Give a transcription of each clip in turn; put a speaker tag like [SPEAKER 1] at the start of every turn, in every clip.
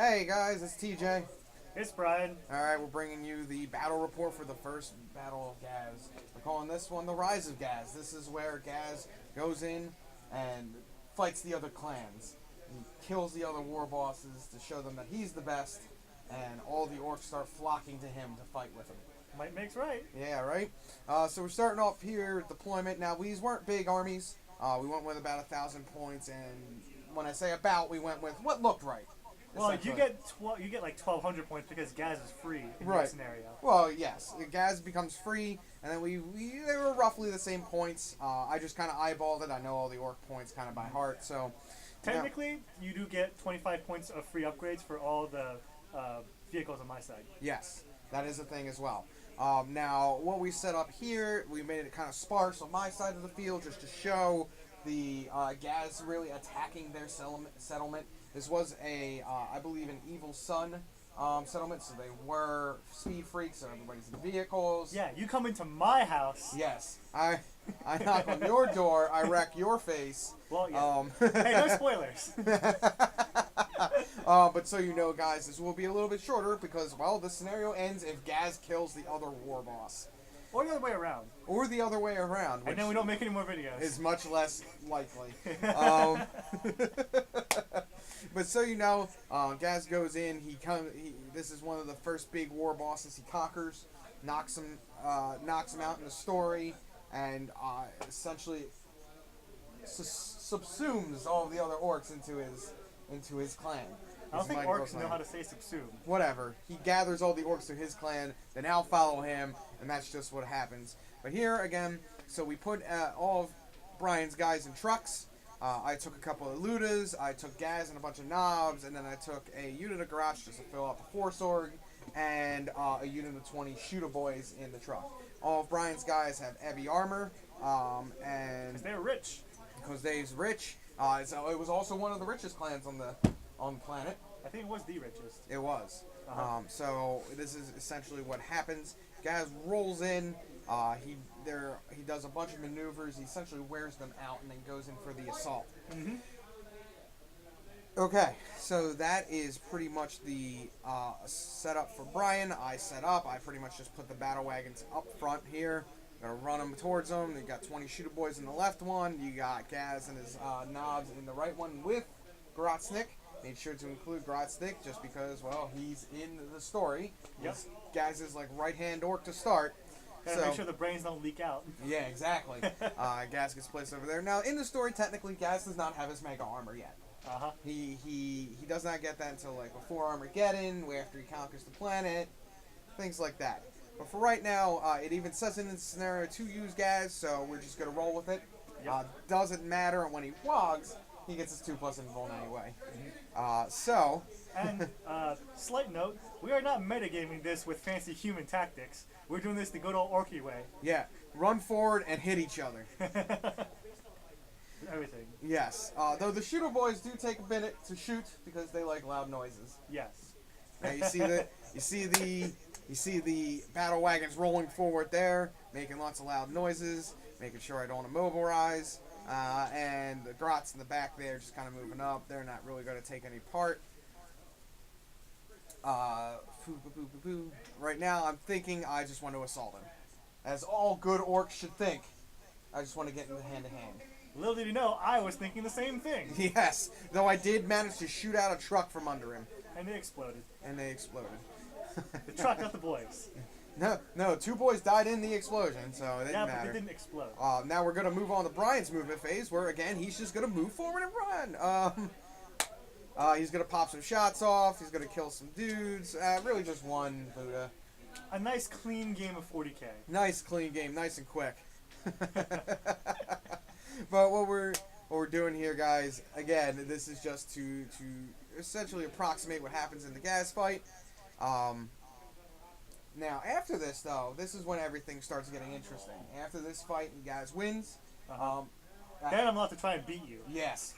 [SPEAKER 1] Hey guys, it's TJ.
[SPEAKER 2] It's Brian.
[SPEAKER 1] Alright, we're bringing you the battle report for the first battle of Ghaz. We're calling this one the Rise of Ghaz. This is where Ghaz goes in and fights the other clans. He kills the other war bosses to show them that he's the best, and all the orcs start flocking to him to fight with him.
[SPEAKER 2] Might makes right.
[SPEAKER 1] Yeah, right? So we're starting off here with deployment. Now, these weren't big armies. We went with about 1,000 points, and when I say about, we went with what looked right.
[SPEAKER 2] Well, you get like 1,200 points because Ghaz is free in
[SPEAKER 1] Right.
[SPEAKER 2] this scenario.
[SPEAKER 1] Well, yes, Ghaz becomes free, and then they were roughly the same points. I just kind of eyeballed it. I know all the orc points kind of by heart, so
[SPEAKER 2] Technically, you do get 25 points of free upgrades for all the vehicles on my side.
[SPEAKER 1] yes, that is a thing as well. Now, what we set up here, we made it kind of sparse on my side of the field just to show the Ghaz really attacking their settlement. This was I believe, an Evil Sun settlement, so they were speed freaks, so everybody's in vehicles.
[SPEAKER 2] Yeah, you come into my house.
[SPEAKER 1] Yes, I knock on your door, I wreck your face.
[SPEAKER 2] Well, yeah. Hey, no spoilers.
[SPEAKER 1] But so you know, guys, this will be a little bit shorter because, well, the scenario ends if Ghaz kills the other war boss.
[SPEAKER 2] Or the other way around.
[SPEAKER 1] Or the other way around. Which
[SPEAKER 2] And then we don't make any more videos.
[SPEAKER 1] is much less likely. But so you know, Ghaz goes in. This is one of the first big war bosses he conquers, knocks him out in the story, and essentially subsumes all of the other orcs into his clan.
[SPEAKER 2] I don't think
[SPEAKER 1] mighty
[SPEAKER 2] orcs
[SPEAKER 1] clan.
[SPEAKER 2] know how to say subsume.
[SPEAKER 1] Whatever. He gathers all the orcs to his clan. They now follow him, and that's just what happens. But here again, so we put all of Brian's guys in trucks. I took a couple of Ludas, I took Ghaz and a bunch of knobs, and then I took a unit of garage just to fill out the force org, and a unit of 20 shooter boys in the truck. All of Brian's guys have heavy armor, and
[SPEAKER 2] Because they're rich.
[SPEAKER 1] because they's rich. So it was also one of the richest clans on the planet.
[SPEAKER 2] I think it was the richest.
[SPEAKER 1] It was.
[SPEAKER 2] Uh-huh.
[SPEAKER 1] So this is essentially what happens. Ghaz rolls in. He does a bunch of maneuvers. He essentially wears them out and then goes in for the assault.
[SPEAKER 2] Mm-hmm.
[SPEAKER 1] Okay, so that is pretty much the setup for Brian. I set up. I pretty much just put the battle wagons up front here. Gonna run them towards them. You got 20 shooter boys in the left one. You got Ghaz and his knobs in the right one with Grotznik. Made sure to include Grotznik just because, well, he's in the story.
[SPEAKER 2] Yep.
[SPEAKER 1] Ghaz is like right-hand orc to start.
[SPEAKER 2] Gotta make sure the brains don't leak out.
[SPEAKER 1] Yeah, exactly. Ghaz gets placed over there. Now, in the story, technically, Ghaz does not have his mega armor yet.
[SPEAKER 2] Uh-huh.
[SPEAKER 1] He does not get that until like before Armageddon, where after he conquers the planet, things like that. But for right now, it even says in the scenario to use Ghaz, so we're just gonna roll with it.
[SPEAKER 2] Yep.
[SPEAKER 1] Doesn't matter when he Waaghs, he gets his 2+ invuln anyway.
[SPEAKER 2] And slight note, we are not metagaming this with fancy human tactics. We're doing this the good old Orky way.
[SPEAKER 1] Yeah, run forward and hit each other.
[SPEAKER 2] Everything.
[SPEAKER 1] Yes, though the shooter boys do take a minute to shoot because they like loud noises.
[SPEAKER 2] Yes.
[SPEAKER 1] Now you see the battle wagons rolling forward there, making lots of loud noises, making sure I don't immobilize, and the grots in the back there just kind of moving up. They're not really going to take any part. Right now, I'm thinking I just want to assault him, as all good orcs should think. I just want to get into hand-to-hand.
[SPEAKER 2] Little did you know, I was thinking the same thing.
[SPEAKER 1] Yes, though I did manage to shoot out a truck from under him.
[SPEAKER 2] And they exploded.
[SPEAKER 1] And they exploded.
[SPEAKER 2] The truck, not the boys.
[SPEAKER 1] No, 2 boys died in the explosion, so it didn't
[SPEAKER 2] Yeah,
[SPEAKER 1] matter.
[SPEAKER 2] but they didn't explode.
[SPEAKER 1] Now we're going to move on to Brian's movement phase, where, again, he's just going to move forward and run. He's going to pop some shots off. He's going to kill some dudes. Really just one Buddha.
[SPEAKER 2] A nice, clean game of 40K.
[SPEAKER 1] Nice, clean game. Nice and quick. But what we're doing here, guys, again, this is just to essentially approximate what happens in the Ghaz fight. Now, after this, though, this is when everything starts getting interesting. After this fight, and Ghaz wins.
[SPEAKER 2] Then I'm allowed to try and beat you.
[SPEAKER 1] Yes.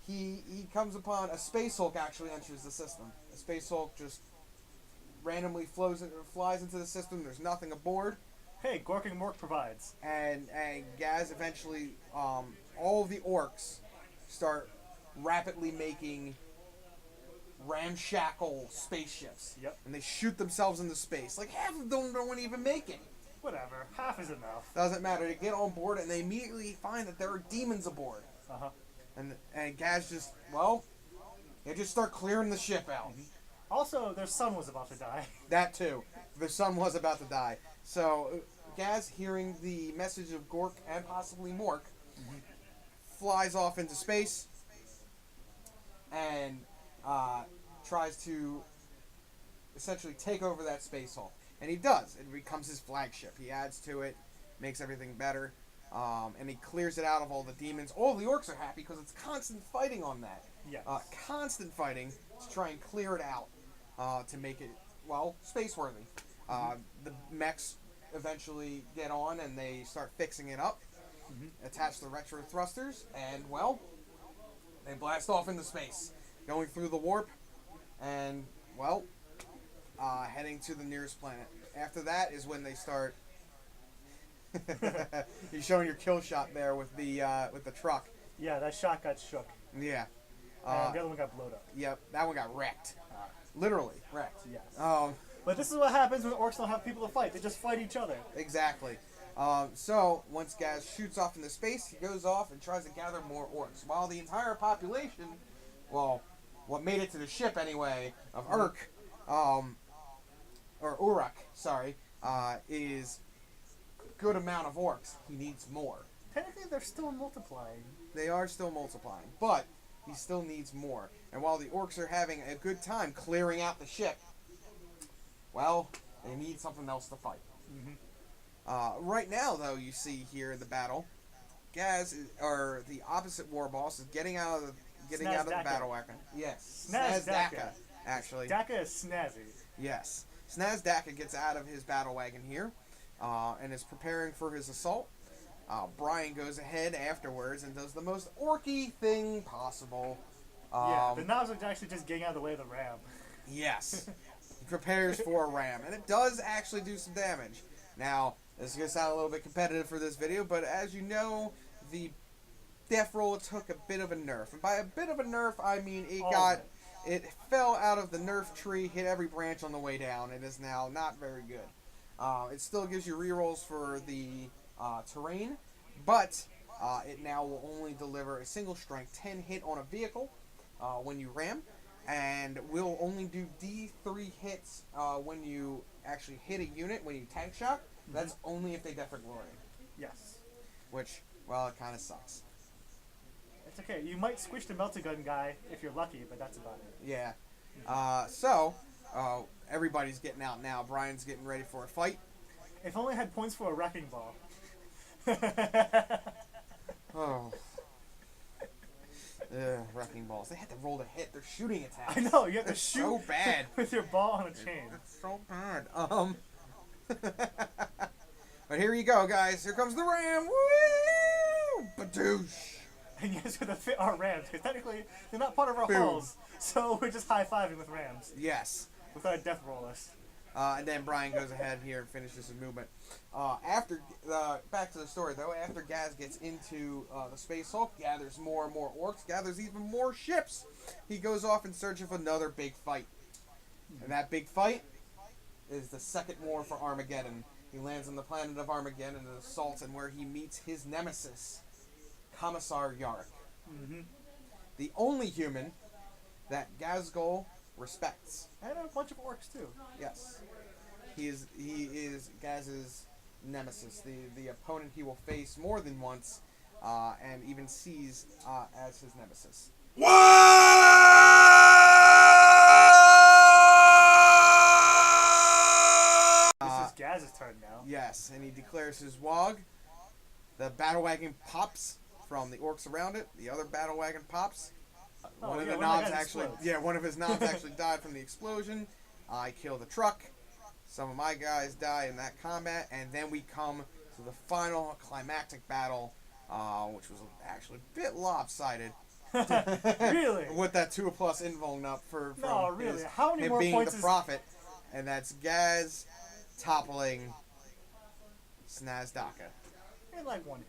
[SPEAKER 1] He comes upon a Space Hulk actually enters the system. A Space Hulk just randomly flies into the system. There's nothing aboard.
[SPEAKER 2] Hey, Gork and Mork provides.
[SPEAKER 1] And Ghaz eventually, all of the orcs start rapidly making ramshackle spaceships.
[SPEAKER 2] Yep.
[SPEAKER 1] And they shoot themselves into space. Like, half of them don't even make it.
[SPEAKER 2] Whatever. Half is enough.
[SPEAKER 1] Doesn't matter. They get on board, and they immediately find that there are demons aboard.
[SPEAKER 2] Uh-huh.
[SPEAKER 1] And Ghaz just, they just start clearing the ship out.
[SPEAKER 2] Mm-hmm. Also, their son was about to die.
[SPEAKER 1] That too. Their son was about to die. So, Ghaz, hearing the message of Gork and possibly Mork, flies off into space and tries to essentially take over that space hull. And he does. It becomes his flagship. He adds to it, makes everything better, and he clears it out of all the demons. All the Orks are happy because it's constant fighting on that.
[SPEAKER 2] Yes.
[SPEAKER 1] Constant fighting to try and clear it out to make it, space-worthy. The mechs eventually get on and they start fixing it up, attach the retro thrusters, and, they blast off into space, going through the warp, and, heading to the nearest planet. After that is when they start. You're showing your kill shot there with the truck.
[SPEAKER 2] Yeah, that shot got shook.
[SPEAKER 1] Yeah.
[SPEAKER 2] And the other one got blown up.
[SPEAKER 1] Yep, that one got wrecked. Literally wrecked.
[SPEAKER 2] Yes.
[SPEAKER 1] But
[SPEAKER 2] this is what happens when orcs don't have people to fight. They just fight each other.
[SPEAKER 1] Exactly. So once Ghaz shoots off into space, he goes off and tries to gather more orcs. While the entire population, what made it to the ship anyway, of Uruk, is a good amount of orcs. He needs more.
[SPEAKER 2] Technically, they're still multiplying.
[SPEAKER 1] They are still multiplying, but he still needs more. And while the orcs are having a good time clearing out the ship, they need something else to fight. Right now, though, you see here in the battle, Ghaz, or the opposite war boss, is getting out of the battle wagon. Yes, Snazdaka, actually.
[SPEAKER 2] Daka is snazzy.
[SPEAKER 1] Yes, Snazdaka gets out of his battle wagon here, and is preparing for his assault. Brian goes ahead afterwards and does the most orky thing possible.
[SPEAKER 2] The knobs are actually just getting out of the way of the ram.
[SPEAKER 1] Yes. He prepares for a ram, and it does actually do some damage. Now, this is going to sound a little bit competitive for this video, but as you know, the death roll took a bit of a nerf. And by a bit of a nerf, I mean it fell out of the nerf tree, hit every branch on the way down. It is now not very good. It still gives you rerolls for the terrain, but it now will only deliver a single strength 10 hit on a vehicle when you ram, and will only do D3 hits when you actually hit a unit when you tank shock. That's only if they death glory.
[SPEAKER 2] Yes.
[SPEAKER 1] Which, it kind of sucks.
[SPEAKER 2] It's okay. You might squish the melter gun guy if you're lucky, but that's about it.
[SPEAKER 1] Yeah. Everybody's getting out now. Brian's getting ready for a fight.
[SPEAKER 2] If only I had points for a wrecking ball.
[SPEAKER 1] Wrecking balls. They had to roll to hit. They're shooting attacks.
[SPEAKER 2] I know, you have to shoot
[SPEAKER 1] so bad
[SPEAKER 2] with your ball on a chain.
[SPEAKER 1] It's so bad. But here you go, guys. Here comes the ram. Woo! Badoosh.
[SPEAKER 2] And you guys are going to fit our rams, because technically they're not part of our
[SPEAKER 1] Boom.
[SPEAKER 2] hulls. So we're just high-fiving with rams.
[SPEAKER 1] Yes.
[SPEAKER 2] With our death rollers.
[SPEAKER 1] And then Brian goes ahead here and finishes his movement. Back to the story, though. After Ghaz gets into the Space Hulk, gathers more and more orcs, gathers even more ships, he goes off in search of another big fight. And that big fight is the second war for Armageddon. He lands on the planet of Armageddon and assaults, and where he meets his nemesis, Commissar Yarrick. The only human that Ghazghkull respects.
[SPEAKER 2] And a bunch of orcs, too.
[SPEAKER 1] Yes. He is Ghaz's nemesis, the opponent he will face more than once, and even sees as his nemesis.
[SPEAKER 2] This is Ghaz's turn now.
[SPEAKER 1] Yes, and he declares his Waaagh. The battle wagon pops from the orcs around it. The other battle wagon pops. One of his knobs actually died from the explosion. I kill the truck. Some of my guys die in that combat, and then we come to the final climactic battle, which was actually a bit lopsided.
[SPEAKER 2] Really?
[SPEAKER 1] With that 2+ invuln up for
[SPEAKER 2] really? How many
[SPEAKER 1] him
[SPEAKER 2] more
[SPEAKER 1] being
[SPEAKER 2] points
[SPEAKER 1] the
[SPEAKER 2] is...
[SPEAKER 1] prophet, and that's Ghaz toppling Snazdaka.
[SPEAKER 2] In like one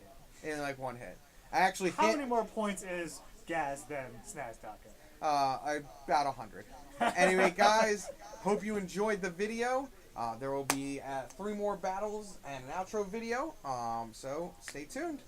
[SPEAKER 2] hit.
[SPEAKER 1] I actually
[SPEAKER 2] How many more points is Ghaz than Snazdaka?
[SPEAKER 1] About 100. Anyway, guys, hope you enjoyed the video. There will be 3 more battles and an outro video. So stay tuned.